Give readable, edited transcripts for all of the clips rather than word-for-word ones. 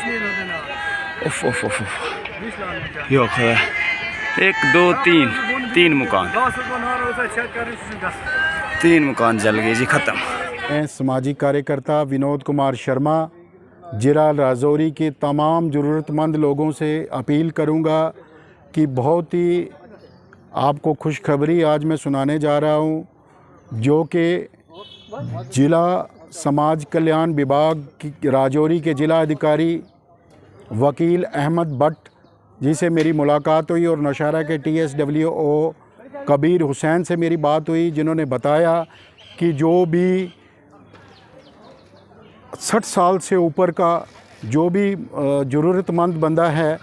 उफ उफ उफ उफ। ये खड़ा है 1 2 3 मकान, 3 मकान जल गए जी, ख़त्म। मैं समाजी कार्यकर्ता विनोद कुमार शर्मा जिला राजौरी के तमाम ज़रूरतमंद लोगों से अपील करूंगा कि बहुत ही आपको खुशखबरी आज मैं सुनाने जा रहा हूं, जो कि जिला समाज कल्याण विभाग की राजौरी के जिला अधिकारी वकील अहमद भट्ट जिसे मेरी मुलाकात हुई और नौशहरा के TSWO कबीर हुसैन से मेरी बात हुई, जिन्होंने बताया कि जो भी 60 साल से ऊपर का जो भी ज़रूरतमंद बंदा है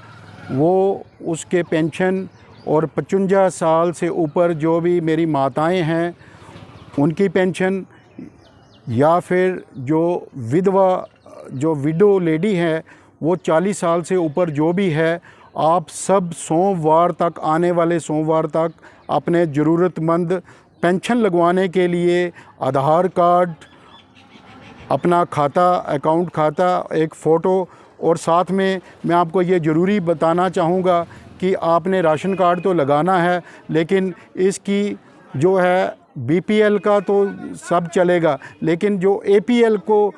वो उसके पेंशन, और 55 साल से ऊपर जो भी मेरी माताएं हैं उनकी पेंशन, या फिर जो विधवा जो विडो लेडी है वो 40 साल से ऊपर जो भी है, आप सब सोमवार तक, आने वाले सोमवार तक अपने ज़रूरतमंद पेंशन लगवाने के लिए आधार कार्ड, अपना खाता, अकाउंट खाता, एक फ़ोटो, और साथ में मैं आपको ये ज़रूरी बताना चाहूँगा कि आपने राशन कार्ड तो लगाना है, लेकिन इसकी जो है BPL का तो सब चलेगा, लेकिन जो APL को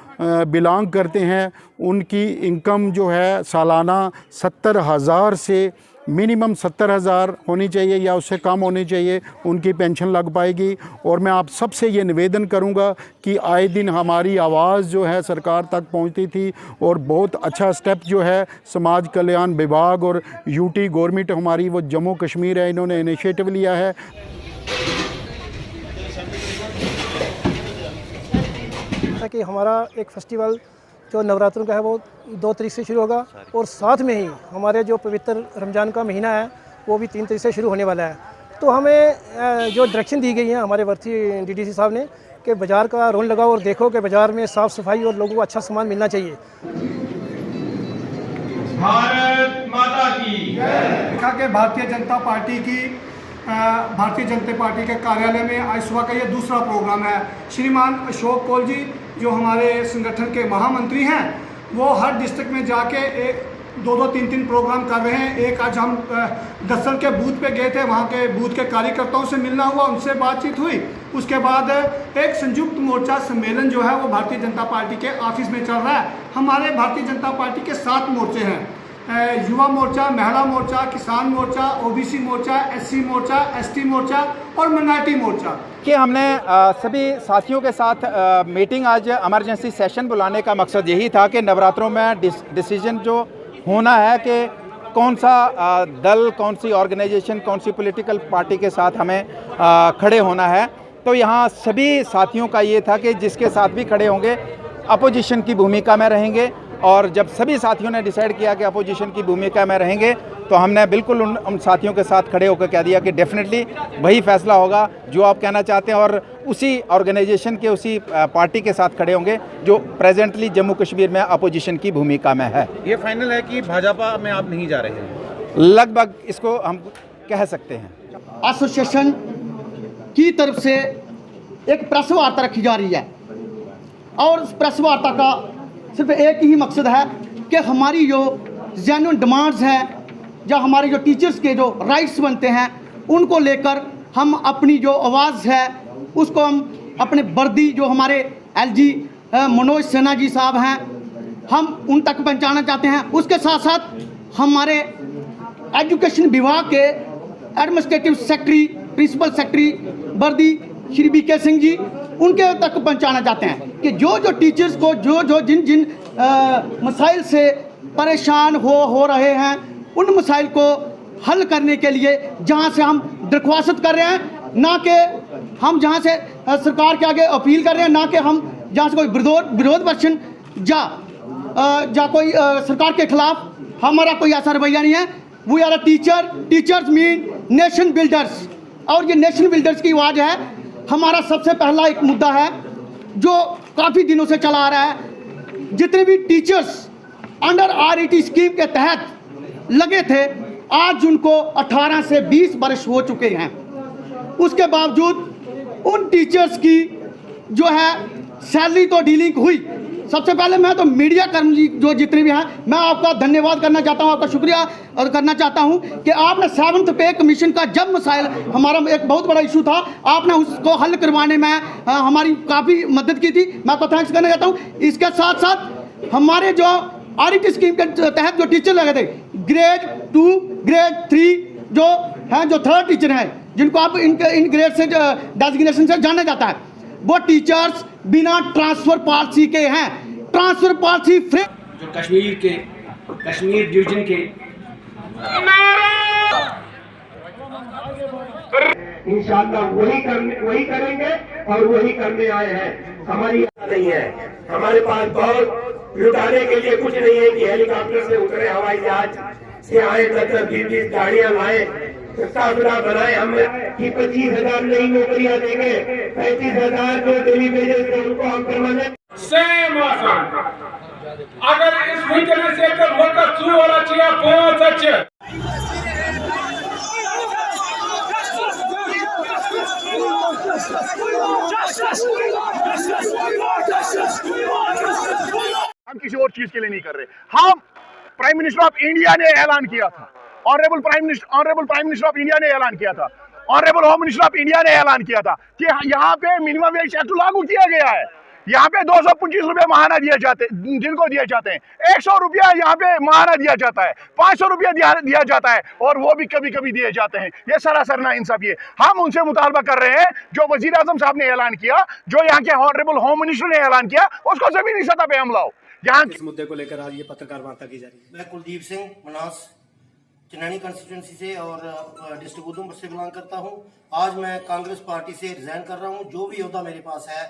बिलोंग करते हैं उनकी इनकम जो है सालाना 70,000 से मिनिमम 70,000 होनी चाहिए या उससे कम होनी चाहिए, उनकी पेंशन लग पाएगी। और मैं आप सबसे ये निवेदन करूंगा कि आए दिन हमारी आवाज़ जो है सरकार तक पहुंचती थी, और बहुत अच्छा स्टेप जो है समाज कल्याण विभाग और UT गवर्नमेंट हमारी वो जम्मू कश्मीर है, इन्होंने इनिशिएटिव लिया है। कि हमारा एक फेस्टिवल जो नवरात्रों का है वो 2 तारीख से शुरू होगा, और साथ में ही हमारे जो पवित्र रमज़ान का महीना है वो भी 3 तारीख से शुरू होने वाला है। तो हमें जो डायरेक्शन दी गई है हमारे वर्ती DDC साहब ने कि बाज़ार का रौनक लगाओ और देखो कि बाज़ार में साफ़ सफाई और लोगों को अच्छा सामान मिलना चाहिए। भारत माता की देखा कि भारतीय जनता पार्टी के कार्यालय में आज सुबह का ये दूसरा प्रोग्राम है। श्रीमान अशोक कौल जी जो हमारे संगठन के महामंत्री हैं, वो हर डिस्ट्रिक्ट में जाके 2-2, 3-3 प्रोग्राम कर रहे हैं। एक आज हम दसल के बूथ पे गए थे, वहाँ के बूथ के कार्यकर्ताओं से मिलना हुआ, उनसे बातचीत हुई। उसके बाद एक संयुक्त मोर्चा सम्मेलन जो है वो भारतीय जनता पार्टी के ऑफिस में चल रहा है। हमारे भारतीय जनता पार्टी के 7 मोर्चे हैं, युवा मोर्चा, महिला मोर्चा, किसान मोर्चा, OBC मोर्चा, SC मोर्चा, ST मोर्चा और माइनॉरिटी मोर्चा। कि हमने सभी साथियों के साथ मीटिंग, आज इमरजेंसी सेशन बुलाने का मकसद यही था कि नवरात्रों में डिसीजन जो होना है कि कौन सा दल, कौन सी ऑर्गेनाइजेशन, कौन सी पॉलिटिकल पार्टी के साथ हमें खड़े होना है। तो यहाँ सभी साथियों का ये था कि जिसके साथ भी खड़े होंगे अपोजिशन की भूमिका में रहेंगे, और जब सभी साथियों ने डिसाइड किया कि अपोजिशन की भूमिका में रहेंगे तो हमने बिल्कुल उन साथियों के साथ खड़े होकर कह दिया कि डेफिनेटली वही फैसला होगा जो आप कहना चाहते हैं, और उसी ऑर्गेनाइजेशन के, उसी पार्टी के साथ खड़े होंगे जो प्रेजेंटली जम्मू कश्मीर में अपोजिशन की भूमिका में है। ये फाइनल है कि भाजपा में आप नहीं जा रहे हैं? लगभग इसको हम कह सकते हैं। एसोसिएशन की तरफ से एक प्रेस वार्ता रखी जा रही है, और उस प्रेस वार्ता का सिर्फ एक ही मकसद है कि हमारी जो जेन्युइन डिमांड्स हैं या हमारे जो टीचर्स के जो राइट्स बनते हैं उनको लेकर हम अपनी जो आवाज़ है उसको हम अपने वर्दी जो हमारे LG मनोज सिन्हा जी साहब हैं, हम उन तक पहुंचाना चाहते हैं। उसके साथ साथ हमारे एजुकेशन विभाग के एडमिनिस्ट्रेटिव सेक्रेटरी, प्रिंसिपल सेक्रेटरी वर्दी श्री BK सिंह जी, उनके तक पहुंचाना चाहते हैं कि जो टीचर्स को जो जिन मसाइल से परेशान हो रहे हैं उन मसाइल को हल करने के लिए जहां से हम दरख्वास्त कर रहे हैं, ना कि हम जहां से सरकार के आगे अपील कर रहे हैं, ना कि हम जहां से कोई विरोध प्रदर्शन या कोई सरकार के खिलाफ हमारा कोई ऐसा रवैया नहीं है। We are a teachers mean nation builders, और ये नेशन बिल्डर्स की आवाज़ है। हमारा सबसे पहला एक मुद्दा है जो काफ़ी दिनों से चला आ रहा है। जितने भी टीचर्स अंडर RET स्कीम के तहत लगे थे, आज उनको 18 से 20 वर्ष हो चुके हैं। उसके बावजूद उन टीचर्स की जो है सैलरी तो डीलिंग हुई, सबसे पहले मैं तो मीडिया कर्मी जो जितने भी हैं, मैं आपका धन्यवाद करना चाहता हूं, आपका शुक्रिया करना चाहता हूं कि आपने 7th पे कमीशन का जब मसाइल हमारा एक बहुत बड़ा इशू था, आपने उसको हल करवाने में हमारी काफ़ी मदद की थी। मैं आपको थैंक्स करना चाहता हूँ। इसके साथ साथ हमारे जो RET स्कीम के तहत जो टीचर लगे थे, ग्रेड 2 ग्रेड 3 जो हैं, जो 3rd टीचर हैं, जिनको आप इन ग्रेड से डेजिग्नेशन से जाना जाता है, वो टीचर्स बिना ट्रांसफर पॉलिसी के हैं। ट्रांसफर पॉलिसी फ्री जो कश्मीर डिवीजन के इंशाअल्लाह वही करेंगे और वही करने आए हैं। हमारी नहीं है, हमारे पास बहुत लुटाने के लिए कुछ नहीं है कि हेलीकॉप्टर से उतरे, हवाई जहाज से आए, 10-20 गाड़ियां लाए, काफिला बनाए हम कि 25,000 नई नौकरियां देंगे, 35,000 जो डेली वेजेस थे उनको हम करवाने। सेम आसान अगर इस वीकनेस से तो वक्त शुरू होना चाहिए 5 अच्छे हम किसी और चीज के लिए नहीं कर रहे। हम प्राइम मिनिस्टर ऑफ इंडिया ने ऐलान किया था, honourable prime minister of India ने ऐलान किया था, honourable home minister of India ने ऐलान किया था कि यहाँ पे मिनिमम वेज एक्ट लागू किया गया है। यहाँ पे 225 रुपए महाना दिए जाते, जिनको दिए जाते हैं 100 रुपया यहाँ पे महाना दिया जाता है, 500 रुपया दिया जाता है, और वो भी कभी कभी दिए जाते हैं। ये सरासर नाइंसाफी है। हम उनसे मुतालबा कर रहे हैं जो वजीर आजम साहब ने ऐलान किया, जो यहाँ के ऑनरेबल होम मिनिस्टर ने ऐलान किया, उसको जमीनी सतह पे हम लाओ। यहाँ इस मुद्दे को लेकर आज ये पत्रकार वार्ता की जा रही है। मैं कुलदीप सिंह मनास चिन्नानी कंस्टिट्यूंसी से और डिस्ट्रिक्ट उधमपुर से बिलोंग करता हूं। आज मैं कांग्रेस पार्टी से रिजाइन कर रहा हूं। जो भी ओहदा मेरे पास है,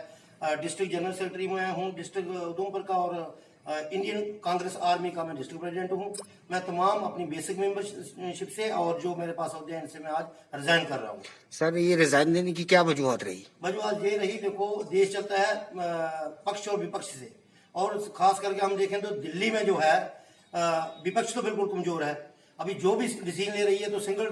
डिस्ट्रिक्ट जनरल सेक्रेटरी में हूं डिस्ट्रिक्ट उधमपुर का, और इंडियन कांग्रेस आर्मी का मैं डिस्ट्रिक्ट प्रेसिडेंट हूं। मैं तमाम अपनी बेसिक मेंबरशिप से और जो मेरे पास होते हैं इनसे मैं आज रिजाइन कर रहा हूं। सर, ये रिजाइन देने की क्या वजूहत रही? वजूहत ये रही, देखो देश चलता है पक्ष और विपक्ष से, और खास करके हम देखें तो दिल्ली में जो है विपक्ष तो बिल्कुल कमजोर है। अभी जो भी डिसीजन ले रही है तो सिंगल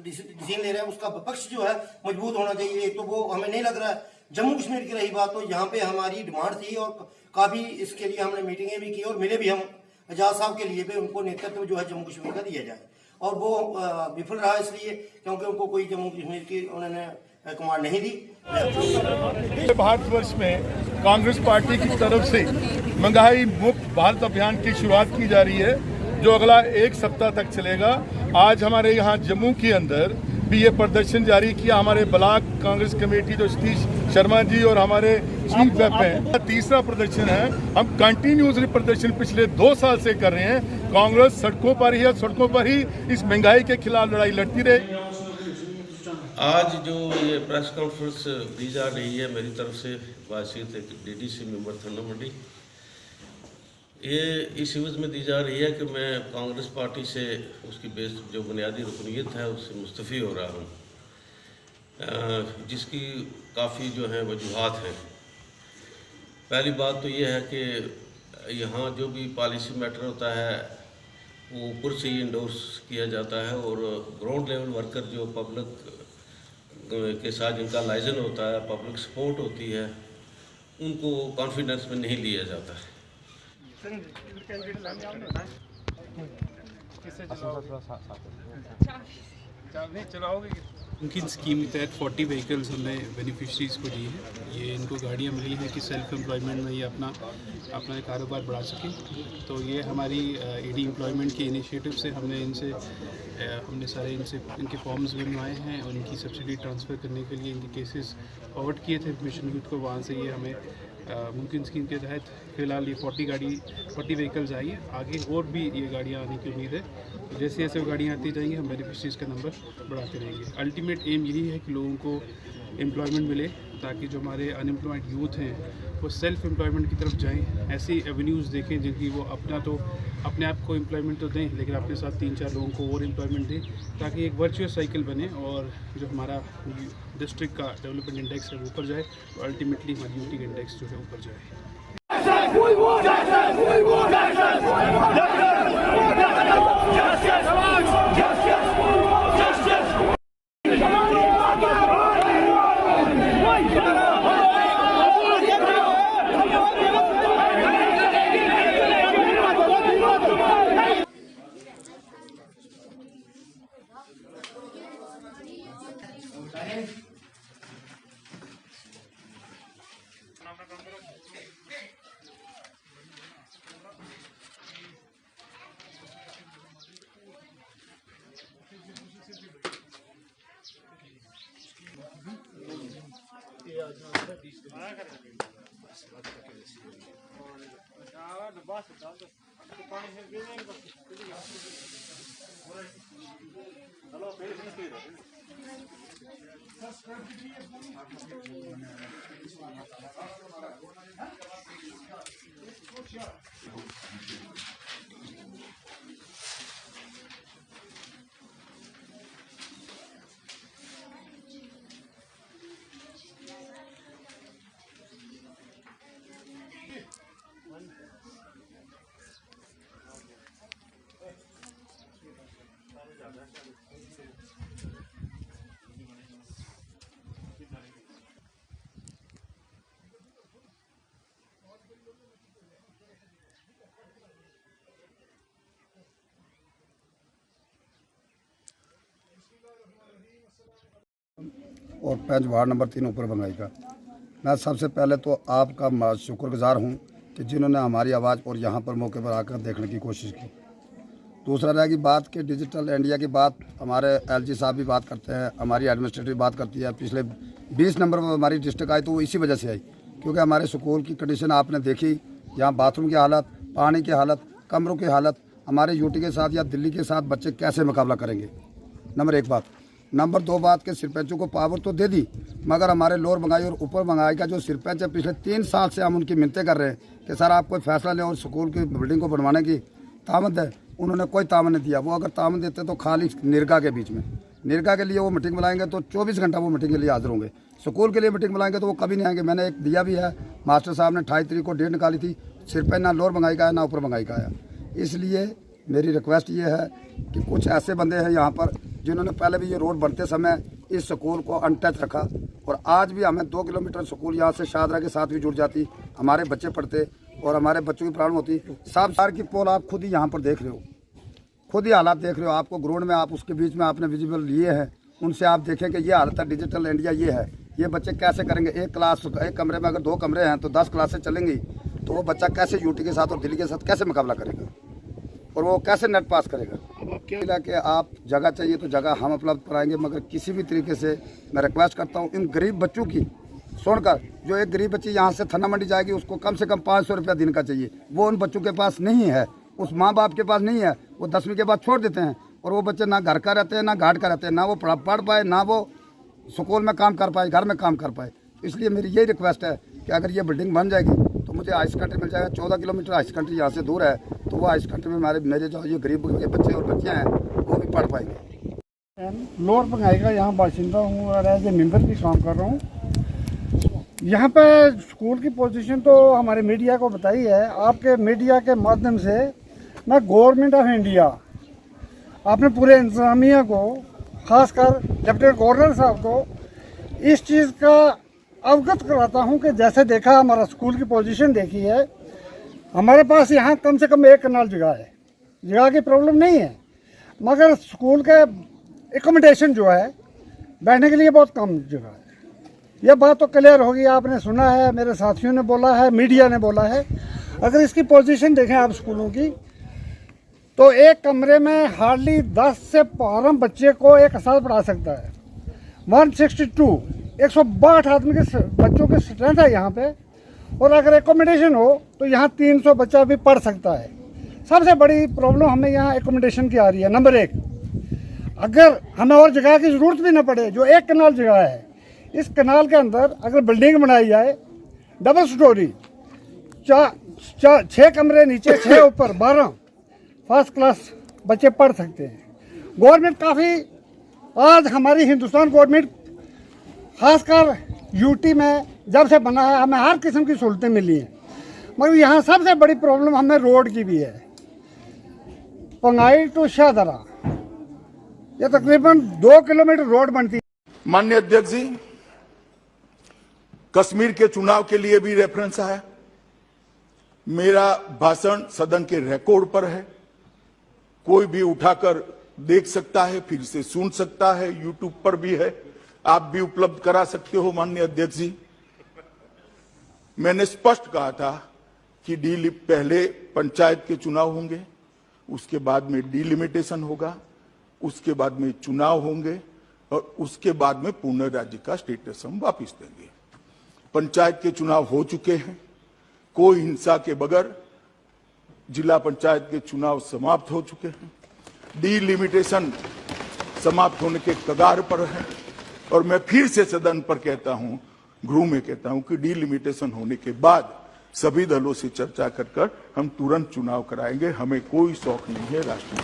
डिसीजन ले रहा है, उसका विपक्ष जो है मजबूत होना चाहिए। एक तो वो हमें नहीं लग रहा है। जम्मू कश्मीर की रही बात, तो यहाँ पे हमारी डिमांड थी और काफी इसके लिए हमने मीटिंगें भी की और मिले भी हम एजाज साहब के लिए भी, उनको नेतृत्व जो है जम्मू कश्मीर का दिया जाए, और वो विफल रहा इसलिए क्योंकि उनको कोई जम्मू कश्मीर की उन्होंने कमांड नहीं दी। भारतवर्ष में कांग्रेस पार्टी की तरफ से महंगाई मुक्त भारत अभियान की शुरुआत की जा रही है, जो अगला 1 सप्ताह तक चलेगा। आज हमारे यहाँ जम्मू के अंदर भी ये प्रदर्शन जारी किया। हमारे ब्लॉक कांग्रेस कमेटी जो सतीश शर्मा जी और हमारे चीफ व्हिप हैं, तीसरा प्रदर्शन है। हम कंटिन्यूसली प्रदर्शन पिछले 2 साल से कर रहे हैं। कांग्रेस सड़कों पर ही है, सड़कों पर ही इस महंगाई के खिलाफ लड़ाई लड़ती रहे। आज जो ये प्रेस कॉन्फ्रेंस दी जा रही है मेरी तरफ से बासियत एक DDC मेंबर थन्ना मंडी, ये इस एवज में दी जा रही है कि मैं कांग्रेस पार्टी से उसकी बेस जो बुनियादी रुकनीत है उससे मुस्तफ़ी हो रहा हूँ, जिसकी काफ़ी जो है वजूहात हैं। पहली बात तो ये है कि यहाँ जो भी पॉलिसी मैटर होता है वो ऊपर से ही इंडोर्स किया जाता है, और ग्राउंड लेवल वर्कर जो पब्लिक के साथ जिनका लाइजन होता है, पब्लिक सपोर्ट होती है, उनको कॉन्फिडेंस में नहीं लिया जाता है। उनकी स्कीम के तहत 40 व्हीकल्स हमने बेनिफिशरीज़ को दी है। ये इनको गाड़ियाँ मिली हैं कि सेल्फ एम्प्लॉयमेंट में ये अपना कारोबार बढ़ा सकें। तो ये हमारी AD एम्प्लॉयमेंट के इनिशिएटिव से हमने सारे इनके फॉर्म्स बनवाए हैं, और इनकी सब्सिडी ट्रांसफ़र करने के लिए इनके केसेस फॉरवर्ड किए थे मिशन यूथ को। वहाँ से ये हमें मुमकिन स्कीम के तहत फ़िलहाल ये 40 व्हीकल्स आई है। आगे और भी ये गाड़ियाँ आने की उम्मीद है। जैसे जैसे वो गाड़ियाँ आती जाएंगी हम बेनिफिशरीज़ का नंबर बढ़ाते रहेंगे। अल्टीमेट एम यही है कि लोगों को एम्प्लॉयमेंट मिले, ताकि जो हमारे अनएम्प्लॉयड यूथ हैं वो सेल्फ एम्प्लॉयमेंट की तरफ जाएं। ऐसी एवेन्यूज़ देखें जिनकी वो अपने आप को एम्प्लॉयमेंट तो दें, लेकिन अपने साथ 3-4 लोगों को और एम्प्लॉयमेंट दें, ताकि एक वर्चुअस साइकिल बने और जो हमारा डिस्ट्रिक्ट का डेवलपमेंट इंडेक्स है वो ऊपर जाए, और अल्टीमेटली हमारी यूटी इंडेक्स जो है ऊपर जाए। और पैंच वार्ड नंबर 3 ऊपर बंगाई का। मैं सबसे पहले तो आपका शुक्रगुजार हूं कि जिन्होंने हमारी आवाज़ और यहां पर मौके पर आकर देखने की कोशिश की। दूसरा रह की बात कि डिजिटल इंडिया की बात हमारे एलजी साहब भी बात करते हैं, हमारी एडमिनिस्ट्रेटिव बात करती है। पिछले 20 नंबर पर हमारी डिस्ट्रिक्ट आई तो वो इसी वजह से आई, क्योंकि हमारे स्कूल की कंडीशन आपने देखी, यहाँ बाथरूम की हालत, पानी की हालत, कमरों की हालत, हमारे यूटी के साथ या दिल्ली के साथ बच्चे कैसे मुकाबला करेंगे। नंबर 1 बात। नंबर 2 बात के सरपंचों को पावर तो दे दी, मगर हमारे लोअर बंगाई और ऊपर बंगाई का जो सरपंच है, पिछले 3 साल से हम उनकी मिन्नतें कर रहे हैं कि सर आप कोई फैसला लें और स्कूल की बिल्डिंग को बनवाने की तामत है। उन्होंने कोई तामत नहीं दिया। वो अगर तामत देते तो खाली निरगा के बीच में, निरगा के लिए वो मीटिंग बुलाएंगे तो 24 घंटा वो मीटिंग के लिए हाजिर होंगे। स्कूल के लिए मीटिंग बुलाएंगे तो वो कभी नहीं आएंगे। मैंने एक दिया भी है, मास्टर साहब ने 28 तारीख को डेट निकाली थी, सरपंच ना लोअर बंगाई का है ना ऊपर बंगाई का आया। इसलिए मेरी रिक्वेस्ट ये है कि कुछ ऐसे बंदे हैं यहाँ पर जिन्होंने पहले भी ये रोड बनते समय इस स्कूल को अनटच रखा, और आज भी हमें 2 किलोमीटर स्कूल यहाँ से शाहदरा के साथ भी जुड़ जाती, हमारे बच्चे पढ़ते और हमारे बच्चों की प्रॉब्लम होती। साहब सार की पोल आप खुद ही यहाँ पर देख रहे हो, खुद ही हालात देख रहे हो। आपको ग्राउंड में आप उसके बीच में आपने विजिबल लिए हैं, उनसे आप देखें कि ये हालत है। डिजिटल इंडिया ये है, ये बच्चे कैसे करेंगे। एक कमरे में अगर 2 कमरे हैं तो 10 क्लासें चलेंगी, तो वो बच्चा कैसे यूटी के साथ और दिल्ली के साथ कैसे मुकाबला करेगा और वो कैसे नेट पास करेगा। कि आप जगह चाहिए तो जगह हम उपलब्ध कराएंगे, मगर किसी भी तरीके से मैं रिक्वेस्ट करता हूँ इन गरीब बच्चों की सुनकर, जो एक गरीब बच्ची यहाँ से थन्ना मंडी जाएगी उसको कम से कम 500 रुपया दिन का चाहिए, वो उन बच्चों के पास नहीं है, उस माँ बाप के पास नहीं है। वो 10वीं के बाद छोड़ देते हैं और वो बच्चे ना घर का रहते हैं ना घाट का रहते हैं, ना वो पढ़ पाए ना वो स्कूल में काम कर पाए, घर में काम कर पाए। इसलिए मेरी यही रिक्वेस्ट है कि अगर ये बिल्डिंग बन जाएगी तो मुझे हाई सेकेंडरी मिल जाएगा। 14 किलोमीटर हाई सेकेंडरी यहाँ से दूर है, तो वो हाई सेकेंडरी में मेरे जो ये गरीब के बच्चे और बच्चियाँ हैं वो भी पढ़ पाएंगे। लोअर बंगाई का यहाँ बाशिंदा हूँ और एज ए मेंबर भी काम कर रहा हूँ। यहाँ पे स्कूल की पोजीशन तो हमारे मीडिया को बताई है। आपके मीडिया के माध्यम से मैं गवर्नमेंट ऑफ इंडिया, आपने पूरे इंतजामिया को, खासकर लेफ्टिनेंट गवर्नर साहब को इस चीज़ का अवगत कराता हूँ कि जैसे देखा हमारा स्कूल की पोजीशन देखी है, हमारे पास यहाँ कम से कम 1 कनाल जगह है, जगह की प्रॉब्लम नहीं है, मगर स्कूल के एकोमोडेशन जो है बैठने के लिए बहुत कम जगह है। यह बात तो क्लियर होगी, आपने सुना है, मेरे साथियों ने बोला है, मीडिया ने बोला है। अगर इसकी पोजीशन देखें आप स्कूलों की, तो एक कमरे में हार्डली 10 से 12 बच्चे को एक साथ पढ़ा सकता है। 162 आदमी के बच्चों की स्ट्रेंथ है यहाँ पे, और अगर एकोमोडेशन हो तो यहाँ 300 बच्चा भी पढ़ सकता है। सबसे बड़ी प्रॉब्लम हमें यहाँ एकोमोडेशन की आ रही है। नंबर 1, अगर हमें और जगह की ज़रूरत भी न पड़े, जो 1 कनाल जगह है, इस कनाल के अंदर अगर बिल्डिंग बनाई जाए डबल स्टोरी, 6 कमरे नीचे 6 ऊपर 12, फर्स्ट क्लास बच्चे पढ़ सकते हैं। गवर्नमेंट काफ़ी, आज हमारी हिंदुस्तान गवर्नमेंट खासकर यूटी में जब से बना है, हमें हर किस्म की सहूलतें मिली हैं, मगर यहाँ सबसे बड़ी प्रॉब्लम हमें रोड की भी है। पंगाई टू शाहदरा ये तकरीबन 2 किलोमीटर रोड बनती है। माननीय अध्यक्ष जी, कश्मीर के चुनाव के लिए भी रेफरेंस है। मेरा भाषण सदन के रिकॉर्ड पर है, कोई भी उठाकर देख सकता है, फिर से सुन सकता है, यूट्यूब पर भी है, आप भी उपलब्ध करा सकते हो। माननीय अध्यक्ष जी, मैंने स्पष्ट कहा था कि पहले पंचायत के चुनाव होंगे, उसके बाद में डिलिमिटेशन होगा, उसके बाद में चुनाव होंगे और उसके बाद में पूर्ण राज्य का स्टेटस हम वापिस देंगे। पंचायत के चुनाव हो चुके हैं, कोई हिंसा के बगैर जिला पंचायत के चुनाव समाप्त हो चुके हैं, डिलिमिटेशन समाप्त होने के कगार पर है। और मैं फिर से सदन पर कहता हूं, गृह में कहता हूं कि डिलिमिटेशन होने के बाद सभी दलों से चर्चा कर हम तुरंत चुनाव कराएंगे। हमें कोई शौक नहीं है राष्ट्रीय